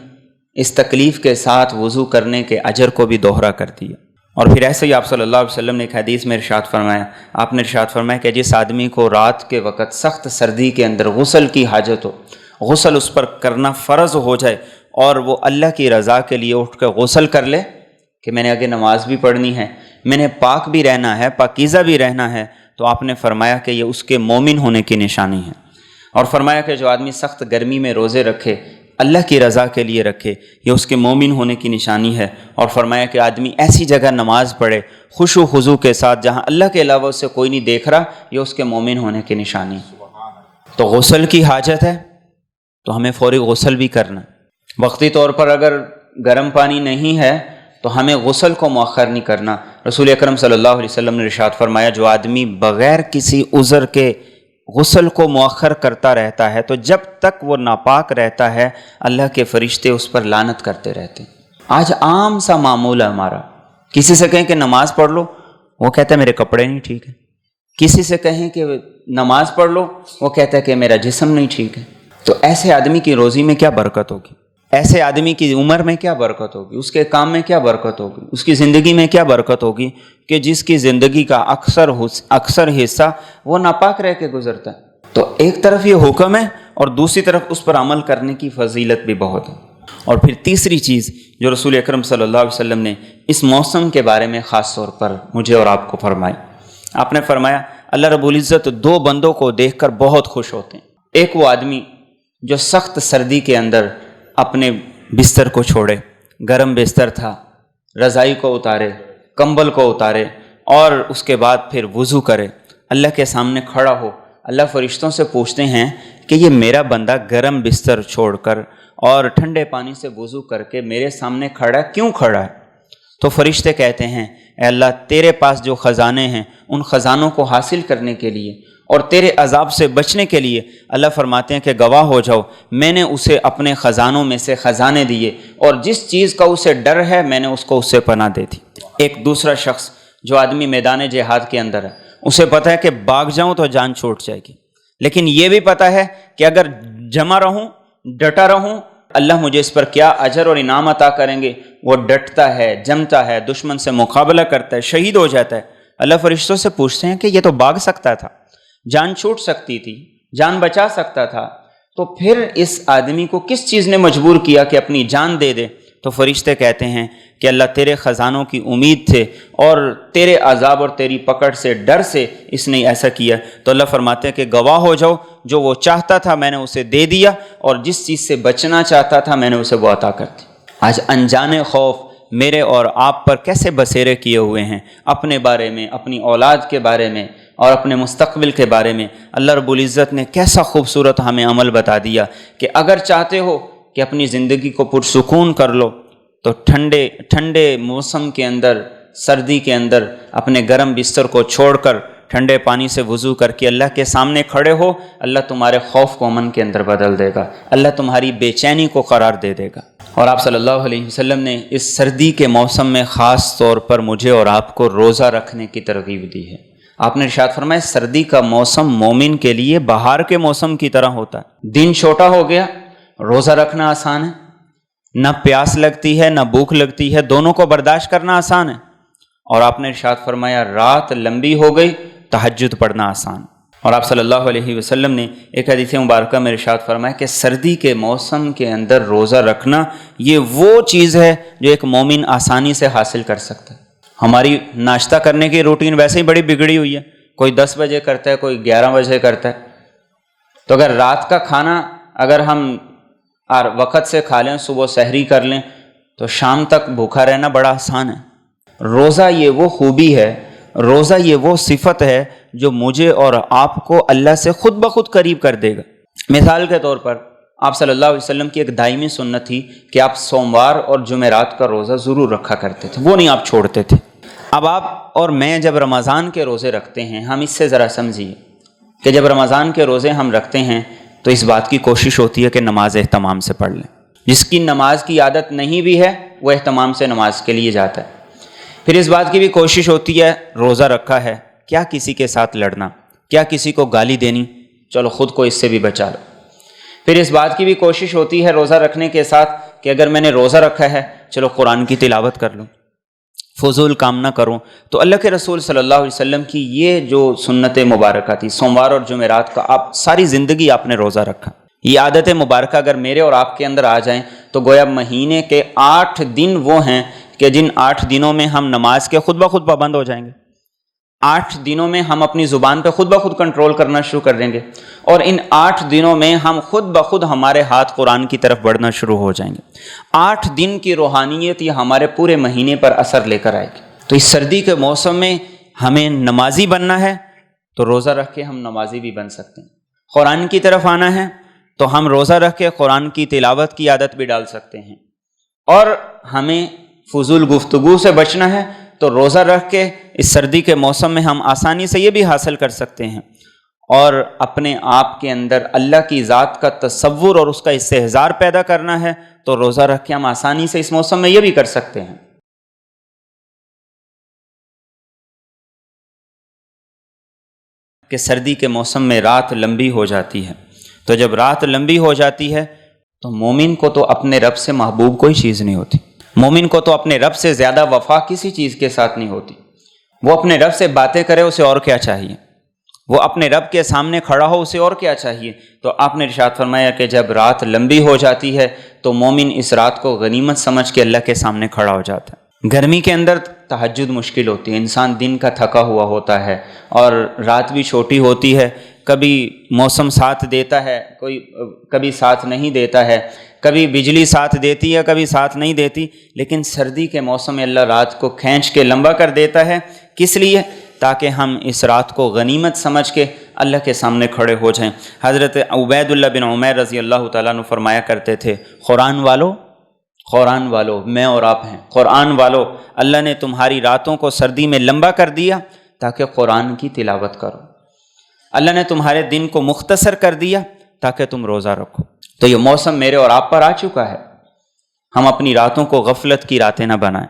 اس تکلیف کے ساتھ وضو کرنے کے اجر کو بھی دوہرا کر دیا۔ اور پھر ایسے ہی آپ صلی اللہ علیہ وسلم نے ایک حدیث میں ارشاد فرمایا، آپ نے ارشاد فرمایا کہ جس آدمی کو رات کے وقت سخت سردی کے اندر غسل کی حاجت ہو، غسل اس پر کرنا فرض ہو جائے، اور وہ اللہ کی رضا کے لیے اٹھ کر غسل کر لے کہ میں نے آگے نماز بھی پڑھنی ہے، میں نے پاک بھی رہنا ہے، پاکیزہ بھی رہنا ہے، تو آپ نے فرمایا کہ یہ اس کے مومن ہونے کی نشانی ہے۔ اور فرمایا کہ جو آدمی سخت گرمی میں روزے رکھے، اللہ کی رضا کے لیے رکھے، یہ اس کے مومن ہونے کی نشانی ہے۔ اور فرمایا کہ آدمی ایسی جگہ نماز پڑھے خوش و خضوع کے ساتھ جہاں اللہ کے علاوہ اسے کوئی نہیں دیکھ رہا، یہ اس کے مومن ہونے کی نشانی ہے۔ تو غسل کی حاجت ہے تو ہمیں فوری غسل بھی کرنا۔ وقتی طور پر اگر گرم پانی نہیں ہے تو ہمیں غسل کو مؤخر نہیں کرنا۔ رسول اکرم صلی اللہ علیہ وسلم نے ارشاد فرمایا، جو آدمی بغیر کسی عذر کے غسل کو مؤخر کرتا رہتا ہے تو جب تک وہ ناپاک رہتا ہے اللہ کے فرشتے اس پر لعنت کرتے رہتے ہیں۔ آج عام سا معمول ہے ہمارا، کسی سے کہیں کہ نماز پڑھ لو، وہ کہتا ہے میرے کپڑے نہیں ٹھیک ہیں۔ کسی سے کہیں کہ نماز پڑھ لو، وہ کہتا ہے کہ میرا جسم نہیں ٹھیک ہے۔ تو ایسے آدمی کی روزی میں کیا برکت ہوگی؟ ایسے آدمی کی عمر میں کیا برکت ہوگی؟ اس کے کام میں کیا برکت ہوگی؟ اس کی زندگی میں کیا برکت ہوگی کہ جس کی زندگی کا اکثر حصہ وہ ناپاک رہ کے گزرتا ہے؟ تو ایک طرف یہ حکم ہے اور دوسری طرف اس پر عمل کرنے کی فضیلت بھی بہت ہے۔ اور پھر تیسری چیز جو رسول اکرم صلی اللہ علیہ وسلم نے اس موسم کے بارے میں خاص طور پر مجھے اور آپ کو فرمائی، آپ نے فرمایا اللہ رب العزت 2 بندوں کو دیکھ کر بہت خوش ہوتے ہیں۔ ایک وہ آدمی جو سخت سردی کے اندر اپنے بستر کو چھوڑے، گرم بستر تھا، رضائی کو اتارے، کمبل کو اتارے، اور اس کے بعد پھر وضو کرے، اللہ کے سامنے کھڑا ہو۔ اللہ فرشتوں سے پوچھتے ہیں کہ یہ میرا بندہ گرم بستر چھوڑ کر اور ٹھنڈے پانی سے وضو کر کے میرے سامنے کھڑا ہے، کیوں کھڑا ہے؟ تو فرشتے کہتے ہیں اے اللہ، تیرے پاس جو خزانے ہیں ان خزانوں کو حاصل کرنے کے لیے اور تیرے عذاب سے بچنے کے لیے، اللہ فرماتے ہیں کہ گواہ ہو جاؤ، میں نے اسے اپنے خزانوں میں سے خزانے دیے، اور جس چیز کا اسے ڈر ہے میں نے اس کو اس سے پناہ دے دی۔ ایک دوسرا شخص جو آدمی میدان جہاد کے اندر ہے، اسے پتہ ہے کہ بھاگ جاؤں تو جان چھوٹ جائے گی، لیکن یہ بھی پتہ ہے کہ اگر جمع رہوں، ڈٹا رہوں، اللہ مجھے اس پر کیا اجر اور انعام عطا کریں گے۔ وہ ڈٹتا ہے، جمتا ہے، دشمن سے مقابلہ کرتا ہے، شہید ہو جاتا ہے۔ اللہ فرشتوں سے پوچھتے ہیں کہ یہ تو بھاگ سکتا تھا، جان چھوٹ سکتی تھی، جان بچا سکتا تھا، تو پھر اس آدمی کو کس چیز نے مجبور کیا کہ اپنی جان دے دے؟ تو فرشتے کہتے ہیں کہ اللہ تیرے خزانوں کی امید تھے اور تیرے عذاب اور تیری پکڑ سے، ڈر سے اس نے ایسا کیا۔ تو اللہ فرماتے ہیں کہ گواہ ہو جاؤ، جو وہ چاہتا تھا میں نے اسے دے دیا، اور جس چیز سے بچنا چاہتا تھا میں نے اسے وہ عطا کر دی۔ آج انجان خوف میرے اور آپ پر کیسے بسیرے کیے ہوئے ہیں اپنے بارے میں، اپنی اولاد کے بارے میں اور اپنے مستقبل کے بارے میں۔ اللہ رب العزت نے کیسا خوبصورت ہمیں عمل بتا دیا کہ اگر چاہتے ہو کہ اپنی زندگی کو پرسکون کر لو تو ٹھنڈے موسم کے اندر، سردی کے اندر اپنے گرم بستر کو چھوڑ کر ٹھنڈے پانی سے وضو کر کے اللہ کے سامنے کھڑے ہو، اللہ تمہارے خوف کو امن کے اندر بدل دے گا، اللہ تمہاری بے چینی کو قرار دے دے گا۔ اور آپ صلی اللہ علیہ وسلم نے اس سردی کے موسم میں خاص طور پر مجھے اور آپ کو روزہ رکھنے کی ترغیب دی ہے۔ آپ نے ارشاد فرمایا سردی کا موسم مومن کے لیے بہار کے موسم کی طرح ہوتا ہے، دن چھوٹا ہو گیا، روزہ رکھنا آسان ہے، نہ پیاس لگتی ہے نہ بھوک لگتی ہے، دونوں کو برداشت کرنا آسان ہے۔ اور آپ نے ارشاد فرمایا رات لمبی ہو گئی، تہجد پڑھنا آسان۔ اور آپ صلی اللہ علیہ وسلم نے ایک حدیث مبارکہ میں ارشاد فرمایا کہ سردی کے موسم کے اندر روزہ رکھنا یہ وہ چیز ہے جو ایک مومن آسانی سے حاصل کر سکتا ہے۔ ہماری ناشتہ کرنے کی روٹین ویسے ہی بڑی بگڑی ہوئی ہے، کوئی 10 بجے کرتا ہے، کوئی 11 بجے کرتا ہے، تو اگر رات کا کھانا اگر ہم وقت سے کھا لیں، صبح سحری کر لیں، تو شام تک بھوکا رہنا بڑا آسان ہے۔ روزہ یہ وہ خوبی ہے، روزہ یہ وہ صفت ہے جو مجھے اور آپ کو اللہ سے خود بخود قریب کر دے گا۔ مثال کے طور پر آپ صلی اللہ علیہ وسلم کی ایک دائمی سنت تھی کہ آپ سوموار اور جمعرات کا روزہ ضرور رکھا کرتے تھے، وہ نہیں آپ چھوڑتے تھے۔ اب آپ اور میں جب رمضان کے روزے رکھتے ہیں، ہم اس سے ذرا سمجھیے کہ جب رمضان کے روزے ہم رکھتے ہیں تو اس بات کی کوشش ہوتی ہے کہ نماز اہتمام سے پڑھ لیں۔ جس کی نماز کی عادت نہیں بھی ہے وہ اہتمام سے نماز کے لیے جاتا ہے۔ پھر اس بات کی بھی کوشش ہوتی ہے روزہ رکھا ہے، کیا کسی کے ساتھ لڑنا، کیا کسی کو گالی دینی، چلو خود کو اس سے بھی بچا لو۔ پھر اس بات کی بھی کوشش ہوتی ہے روزہ رکھنے کے ساتھ کہ اگر میں نے روزہ رکھا ہے چلو قرآن کی تلاوت کر لوں، فضول کام نہ کروں۔ تو اللہ کے رسول صلی اللہ علیہ وسلم کی یہ جو سنت مبارکہ تھی، سوموار اور جمعرات کا آپ ساری زندگی آپ نے روزہ رکھا، یہ عادت مبارکہ اگر میرے اور آپ کے اندر آ جائیں تو گویا مہینے کے 8 دن وہ ہیں کہ جن 8 دنوں میں ہم نماز کے خود بخود پابند ہو جائیں گے، 8 دنوں میں ہم اپنی زبان پہ خود بخود کنٹرول کرنا شروع کر دیں گے، اور ان 8 دنوں میں ہم خود بخود ہمارے ہاتھ قرآن کی طرف بڑھنا شروع ہو جائیں گے۔ 8 دن کی روحانیت یہ ہمارے پورے مہینے پر اثر لے کر آئے گی۔ تو اس سردی کے موسم میں ہمیں نمازی بننا ہے تو روزہ رکھ کے ہم نمازی بھی بن سکتے ہیں، قرآن کی طرف آنا ہے تو ہم روزہ رکھ کے قرآن کی تلاوت کی عادت بھی ڈال سکتے ہیں، اور ہمیں فضول گفتگو سے بچنا ہے تو روزہ رکھ کے اس سردی کے موسم میں ہم آسانی سے یہ بھی حاصل کر سکتے ہیں، اور اپنے آپ کے اندر اللہ کی ذات کا تصور اور اس کا استحضار پیدا کرنا ہے تو روزہ رکھ کے ہم آسانی سے اس موسم میں یہ بھی کر سکتے ہیں۔ کہ سردی کے موسم میں رات لمبی ہو جاتی ہے، تو جب رات لمبی ہو جاتی ہے تو مومن کو تو اپنے رب سے محبوب کوئی چیز نہیں ہوتی، مومن کو تو اپنے رب سے زیادہ وفا کسی چیز کے ساتھ نہیں ہوتی۔ وہ اپنے رب سے باتیں کرے، اسے اور کیا چاہیے؟ وہ اپنے رب کے سامنے کھڑا ہو، اسے اور کیا چاہیے؟ تو آپ نے ارشاد فرمایا کہ جب رات لمبی ہو جاتی ہے تو مومن اس رات کو غنیمت سمجھ کے اللہ کے سامنے کھڑا ہو جاتا ہے۔ گرمی کے اندر تہجد مشکل ہوتی ہے، انسان دن کا تھکا ہوا ہوتا ہے اور رات بھی چھوٹی ہوتی ہے، کبھی موسم ساتھ دیتا ہے، کبھی ساتھ نہیں دیتا ہے، کبھی بجلی ساتھ دیتی ہے، کبھی ساتھ نہیں دیتی، لیکن سردی کے موسم میں اللہ رات کو کھینچ کے لمبا کر دیتا ہے۔ کس لیے؟ تاکہ ہم اس رات کو غنیمت سمجھ کے اللہ کے سامنے کھڑے ہو جائیں۔ حضرت عبید اللہ بن عمیر رضی اللہ تعالیٰ عنہ فرمایا کرتے تھے، قرآن والو میں اور آپ ہیں، قرآن والو، اللہ نے تمہاری راتوں کو سردی میں لمبا کر دیا تاکہ قرآن کی تلاوت کرو، اللہ نے تمہارے دن کو مختصر کر دیا تاکہ تم روزہ رکھو۔ تو یہ موسم میرے اور آپ پر آ چکا ہے، ہم اپنی راتوں کو غفلت کی راتیں نہ بنائیں،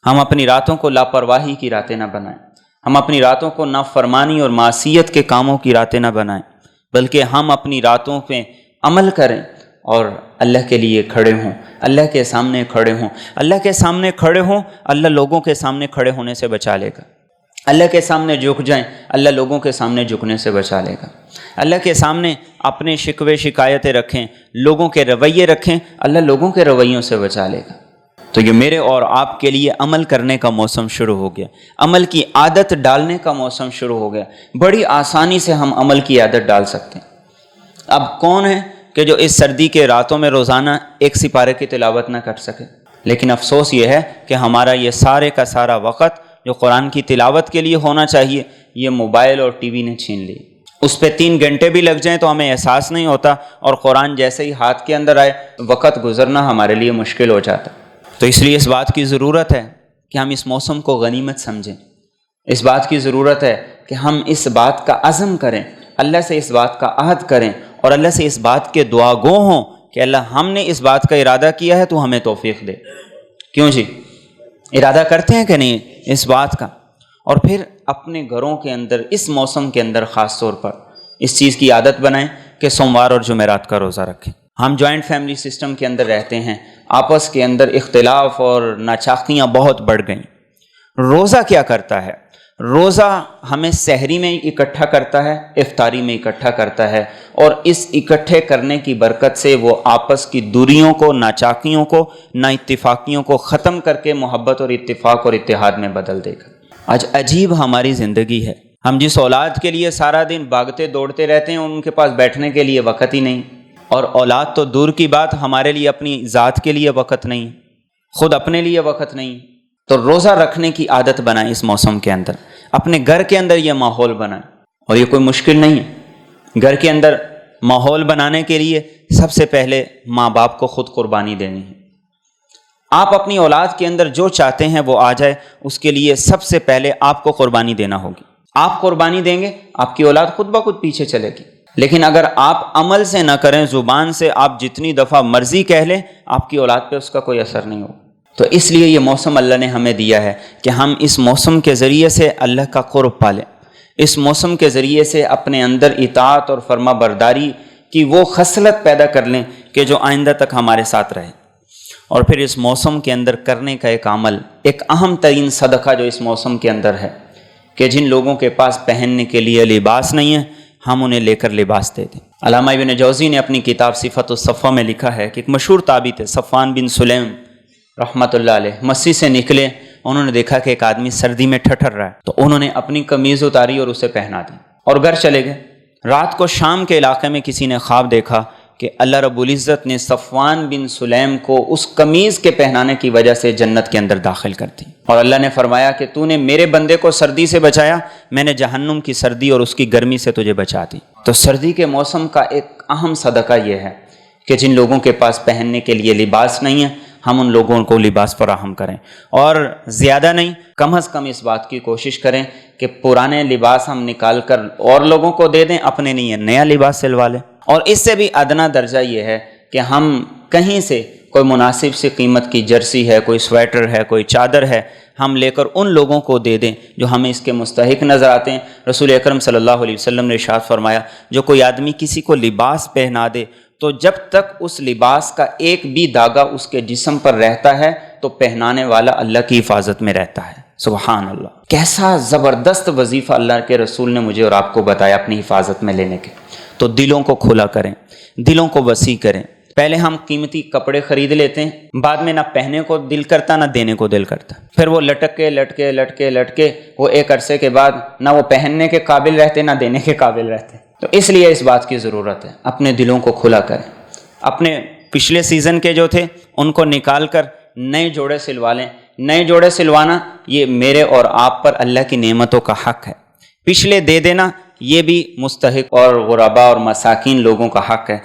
ہم اپنی راتوں کو لاپرواہی کی راتیں نہ بنائیں، ہم اپنی راتوں کو نافرمانی اور معصیت کے کاموں کی راتیں نہ بنائیں، بلکہ ہم اپنی راتوں پہ عمل کریں اور اللہ کے لیے کھڑے ہوں، اللہ کے سامنے کھڑے ہوں۔ اللہ کے سامنے کھڑے ہوں، اللہ لوگوں کے سامنے کھڑے ہونے سے بچا لے گا۔ اللہ کے سامنے جھک جائیں، اللہ لوگوں کے سامنے جھکنے سے بچا لے گا۔ اللہ کے سامنے اپنے شکوے شکایتیں رکھیں، لوگوں کے رویے رکھیں، اللہ لوگوں کے رویوں سے بچا لے گا۔ تو یہ میرے اور آپ کے لیے عمل کرنے کا موسم شروع ہو گیا، عمل کی عادت ڈالنے کا موسم شروع ہو گیا۔ بڑی آسانی سے ہم عمل کی عادت ڈال سکتے ہیں۔ اب کون ہے کہ جو اس سردی کے راتوں میں روزانہ 1 سپارے کی تلاوت نہ کر سکے؟ لیکن افسوس یہ ہے کہ ہمارا یہ سارے کا سارا وقت جو قرآن کی تلاوت کے لیے ہونا چاہیے یہ موبائل اور ٹی وی نے چھین لی۔ اس پہ 3 گھنٹے بھی لگ جائیں تو ہمیں احساس نہیں ہوتا، اور قرآن جیسے ہی ہاتھ کے اندر آئے وقت گزرنا ہمارے لیے مشکل ہو جاتا۔ تو اس لیے اس بات کی ضرورت ہے کہ ہم اس موسم کو غنیمت سمجھیں، اس بات کی ضرورت ہے کہ ہم اس بات کا عزم کریں، اللہ سے اس بات کا عہد کریں، اور اللہ سے اس بات کے دعا گو ہوں کہ اللہ ہم نے اس بات کا ارادہ کیا ہے تو ہمیں توفیق دے۔ کیوں جی؟ ارادہ کرتے ہیں کہ نہیں اس بات کا؟ اور پھر اپنے گھروں کے اندر اس موسم کے اندر خاص طور پر اس چیز کی عادت بنائیں کہ سوموار اور جمعرات کا روزہ رکھیں۔ ہم جوائنٹ فیملی سسٹم کے اندر رہتے ہیں، آپس کے اندر اختلاف اور ناچاقیاں بہت بڑھ گئیں۔ روزہ کیا کرتا ہے؟ روزہ ہمیں سحری میں اکٹھا کرتا ہے، افطاری میں اکٹھا کرتا ہے، اور اس اکٹھے کرنے کی برکت سے وہ آپس کی دوریوں کو، ناچاقیوں کو، نا اتفاقیوں کو ختم کر کے محبت اور اتفاق اور اتحاد میں بدل دے گا۔ آج عجیب ہماری زندگی ہے، ہم جس اولاد کے لیے سارا دن بھاگتے دوڑتے رہتے ہیں ان کے پاس بیٹھنے کے لیے وقت ہی نہیں، اور اولاد تو دور کی بات، ہمارے لیے اپنی ذات کے لیے وقت نہیں، خود اپنے لیے وقت نہیں۔ تو روزہ رکھنے کی عادت بنائیں اس موسم کے اندر، اپنے گھر کے اندر یہ ماحول بنائیں، اور یہ کوئی مشکل نہیں ہے۔ گھر کے اندر ماحول بنانے کے لیے سب سے پہلے ماں باپ کو خود قربانی دینی ہے۔ آپ اپنی اولاد کے اندر جو چاہتے ہیں وہ آ جائے، اس کے لیے سب سے پہلے آپ کو قربانی دینا ہوگی۔ آپ قربانی دیں گے، آپ کی اولاد خود بخود پیچھے چلے گی۔ لیکن اگر آپ عمل سے نہ کریں، زبان سے آپ جتنی دفعہ مرضی کہہ لیں، آپ کی اولاد پہ اس کا کوئی اثر نہیں ہوگا۔ تو اس لیے یہ موسم اللہ نے ہمیں دیا ہے کہ ہم اس موسم کے ذریعے سے اللہ کا قرب پالیں، اس موسم کے ذریعے سے اپنے اندر اطاعت اور فرما برداری کی وہ خصلت پیدا کر لیں کہ جو آئندہ تک ہمارے ساتھ رہے۔ اور پھر اس موسم کے اندر کرنے کا ایک عمل، ایک اہم ترین صدقہ جو اس موسم کے اندر ہے کہ جن لوگوں کے پاس پہننے کے لیے لباس نہیں ہے، ہم انہیں لے کر لباس دے دیں۔ علامہ ابن جوزی نے اپنی کتاب صفت الصفوہ میں لکھا ہے کہ ایک مشہور تابعی تھے صفوان بن سلیم رحمۃ اللہ علیہ، مسجد سے نکلے، انہوں نے دیکھا کہ ایک آدمی سردی میں ٹھٹر رہا ہے، تو انہوں نے اپنی قمیض اتاری اور اسے پہنا دی اور گھر چلے گئے۔ رات کو شام کے علاقے میں کسی نے خواب دیکھا کہ اللہ رب العزت نے صفوان بن سلیم کو اس قمیض کے پہنانے کی وجہ سے جنت کے اندر داخل کر دی، اور اللہ نے فرمایا کہ تو نے میرے بندے کو سردی سے بچایا، میں نے جہنم کی سردی اور اس کی گرمی سے تجھے بچا دی۔ تو سردی کے موسم کا ایک اہم صدقہ یہ ہے کہ جن لوگوں کے پاس پہننے کے لیے لباس نہیں ہے، ہم ان لوگوں کو لباس فراہم کریں، اور زیادہ نہیں، کم از کم اس بات کی کوشش کریں کہ پرانے لباس ہم نکال کر اور لوگوں کو دے دیں، اپنے لیے نیا لباس سلوا لیں۔ اور اس سے بھی ادنا درجہ یہ ہے کہ ہم کہیں سے کوئی مناسب سی قیمت کی جرسی ہے، کوئی سویٹر ہے، کوئی چادر ہے، ہم لے کر ان لوگوں کو دے دیں جو ہمیں اس کے مستحق نظر آتے ہیں۔ رسول اکرم صلی اللہ علیہ وسلم نے ارشاد فرمایا، جو کوئی آدمی کسی کو لباس پہنا دے تو جب تک اس لباس کا ایک بھی داغا اس کے جسم پر رہتا ہے تو پہنانے والا اللہ کی حفاظت میں رہتا ہے۔ سبحان اللہ، کیسا زبردست وظیفہ اللہ کے رسول نے مجھے اور آپ کو بتایا اپنی حفاظت میں لینے کے۔ تو دلوں کو کھلا کریں، دلوں کو وسیع کریں۔ پہلے ہم قیمتی کپڑے خرید لیتے ہیں، بعد میں نہ پہنے کو دل کرتا نہ دینے کو دل کرتا، پھر وہ لٹکے وہ ایک عرصے کے بعد نہ وہ پہننے کے قابل رہتے نہ دینے کے قابل رہتے۔ تو اس لیے اس بات کی ضرورت ہے اپنے دلوں کو کھلا کریں، اپنے پچھلے سیزن کے جو تھے ان کو نکال کر نئے جوڑے سلوا لیں۔ نئے جوڑے سلوانا یہ میرے اور آپ پر اللہ کی نعمتوں کا حق ہے، پچھلے دے دینا یہ بھی مستحق اور غربا اور مساکین لوگوں کا حق ہے۔